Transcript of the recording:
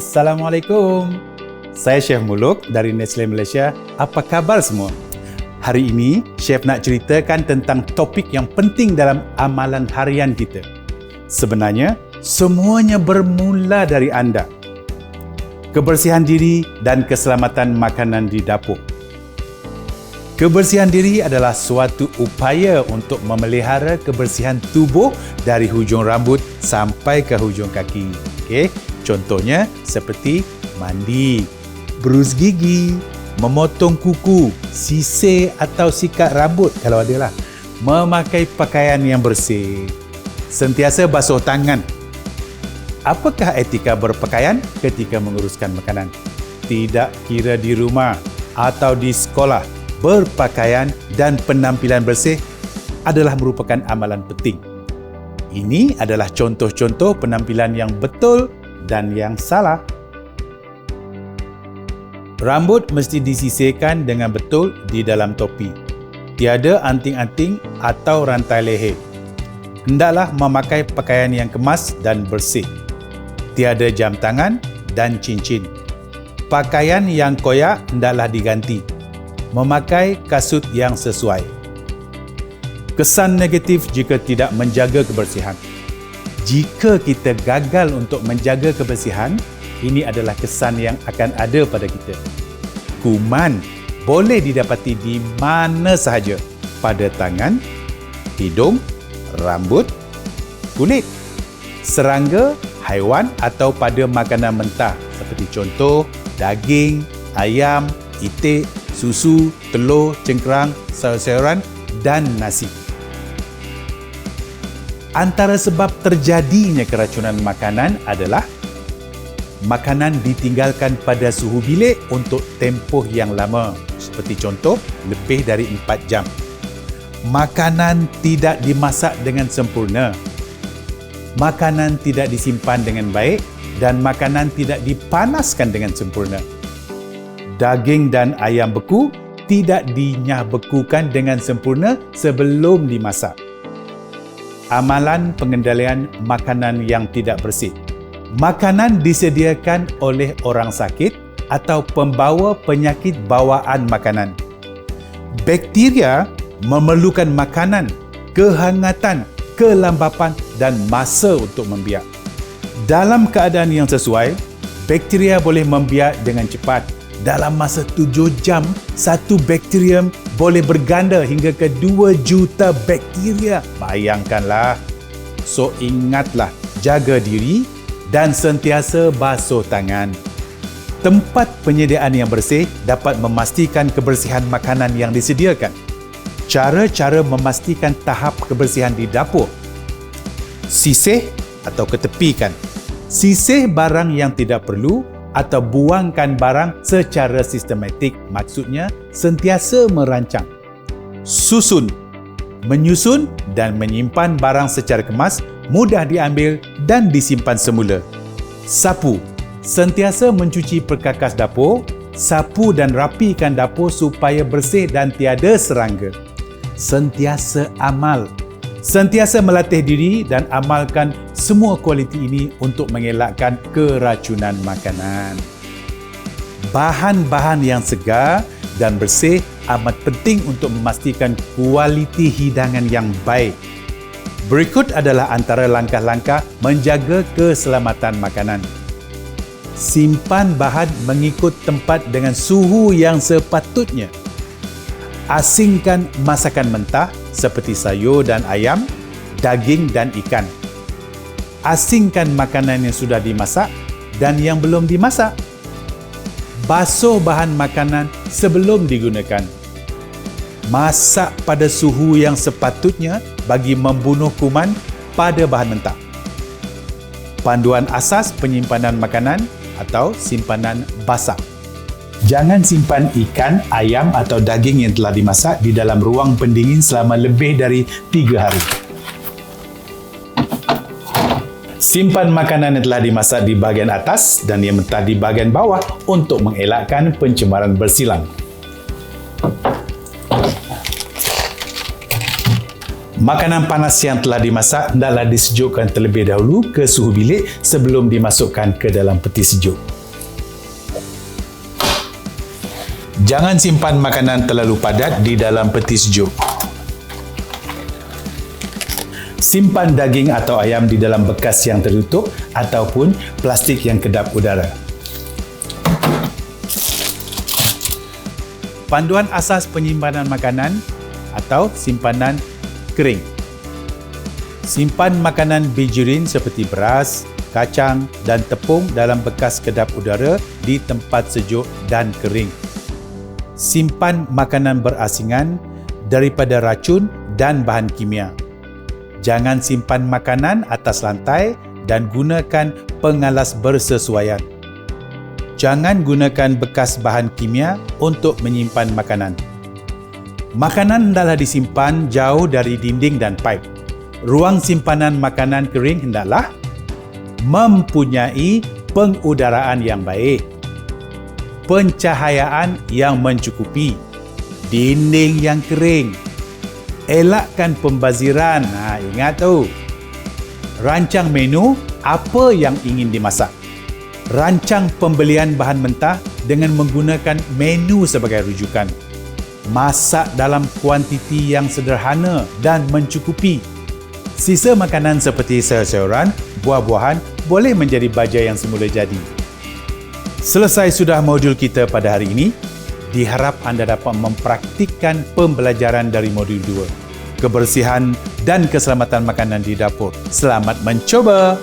Assalamualaikum. Saya Chef Muluk dari Nestle Malaysia. Apa khabar semua? Hari ini, Chef nak ceritakan tentang topik yang penting dalam amalan harian kita. Sebenarnya, semuanya bermula dari anda. Kebersihan diri dan keselamatan makanan di dapur. Kebersihan diri adalah suatu upaya untuk memelihara kebersihan tubuh dari hujung rambut sampai ke hujung kaki. Okey, contohnya seperti mandi, berus gigi, memotong kuku, sisir atau sikat rambut kalau ada lah, memakai pakaian yang bersih, sentiasa basuh tangan. Apakah etika berpakaian ketika menguruskan makanan? Tidak kira di rumah atau di sekolah, berpakaian dan penampilan bersih adalah merupakan amalan penting. Ini adalah contoh-contoh penampilan yang betul dan yang salah. Rambut mesti disisirkan dengan betul di dalam topi. Tiada anting-anting atau rantai leher. Hendaklah memakai pakaian yang kemas dan bersih. Tiada jam tangan dan cincin. Pakaian yang koyak hendaklah diganti. Memakai kasut yang sesuai. Kesan negatif jika tidak menjaga kebersihan. Jika kita gagal untuk menjaga kebersihan, ini adalah kesan yang akan ada pada kita. Kuman boleh didapati di mana sahaja, pada tangan, hidung, rambut, kulit, serangga, haiwan atau pada makanan mentah seperti contoh daging, ayam, itik, susu, telur, cengkerang, sayur-sayuran dan nasi. Antara sebab terjadinya keracunan makanan adalah makanan ditinggalkan pada suhu bilik untuk tempoh yang lama, seperti contoh lebih dari 4 jam. Makanan tidak dimasak dengan sempurna. Makanan tidak disimpan dengan baik dan makanan tidak dipanaskan dengan sempurna. Daging dan ayam beku tidak dinyah bekukan dengan sempurna sebelum dimasak. Amalan pengendalian makanan yang tidak bersih. Makanan disediakan oleh orang sakit atau pembawa penyakit bawaan makanan. Bakteria memerlukan makanan, kehangatan, kelembapan dan masa untuk membiak. Dalam keadaan yang sesuai, bakteria boleh membiak dengan cepat. Dalam masa 7 jam, satu bakterium boleh berganda hingga ke 2 juta bakteria. Bayangkanlah. So ingatlah, jaga diri dan sentiasa basuh tangan. Tempat penyediaan yang bersih dapat memastikan kebersihan makanan yang disediakan. Cara-cara memastikan tahap kebersihan di dapur. Sisir atau ketepikan. Sisir barang yang tidak perlu atau buangkan barang secara sistematik, maksudnya sentiasa merancang. Susun, menyusun dan menyimpan barang secara kemas, mudah diambil dan disimpan semula. Sapu, sentiasa mencuci perkakas dapur, sapu dan rapikan dapur supaya bersih dan tiada serangga. Sentiasa amal, sentiasa melatih diri dan amalkan semua kualiti ini untuk mengelakkan keracunan makanan. Bahan-bahan yang segar dan bersih amat penting untuk memastikan kualiti hidangan yang baik. Berikut adalah antara langkah-langkah menjaga keselamatan makanan. Simpan bahan mengikut tempat dengan suhu yang sepatutnya. Asingkan masakan mentah seperti sayur dan ayam, daging dan ikan. Asingkan makanan yang sudah dimasak dan yang belum dimasak. Basuh bahan makanan sebelum digunakan. Masak pada suhu yang sepatutnya bagi membunuh kuman pada bahan mentah. Panduan asas penyimpanan makanan atau simpanan basah. Jangan simpan ikan, ayam atau daging yang telah dimasak di dalam ruang pendingin selama lebih dari 3 hari. Simpan makanan yang telah dimasak di bahagian atas dan yang mentah di bahagian bawah untuk mengelakkan pencemaran bersilang. Makanan panas yang telah dimasak hendaklah disejukkan terlebih dahulu ke suhu bilik sebelum dimasukkan ke dalam peti sejuk. Jangan simpan makanan terlalu padat di dalam peti sejuk. Simpan daging atau ayam di dalam bekas yang tertutup ataupun plastik yang kedap udara. Panduan asas penyimpanan makanan atau simpanan kering. Simpan makanan bijirin seperti beras, kacang dan tepung dalam bekas kedap udara di tempat sejuk dan kering. Simpan makanan berasingan daripada racun dan bahan kimia. Jangan simpan makanan atas lantai dan gunakan pengalas bersesuaian. Jangan gunakan bekas bahan kimia untuk menyimpan makanan. Makanan hendaklah disimpan jauh dari dinding dan paip. Ruang simpanan makanan kering hendaklah mempunyai pengudaraan yang baik, pencahayaan yang mencukupi, dinding yang kering. Elakkan pembaziran. Ingat tu. Rancang menu apa yang ingin dimasak. Rancang pembelian bahan mentah dengan menggunakan menu sebagai rujukan. Masak dalam kuantiti yang sederhana dan mencukupi. Sisa makanan seperti sayur-sayuran, buah-buahan boleh menjadi baja yang semula jadi. Selesai sudah modul kita pada hari ini. Diharap anda dapat mempraktikkan pembelajaran dari modul 2. Kebersihan dan keselamatan makanan di dapur. Selamat mencoba!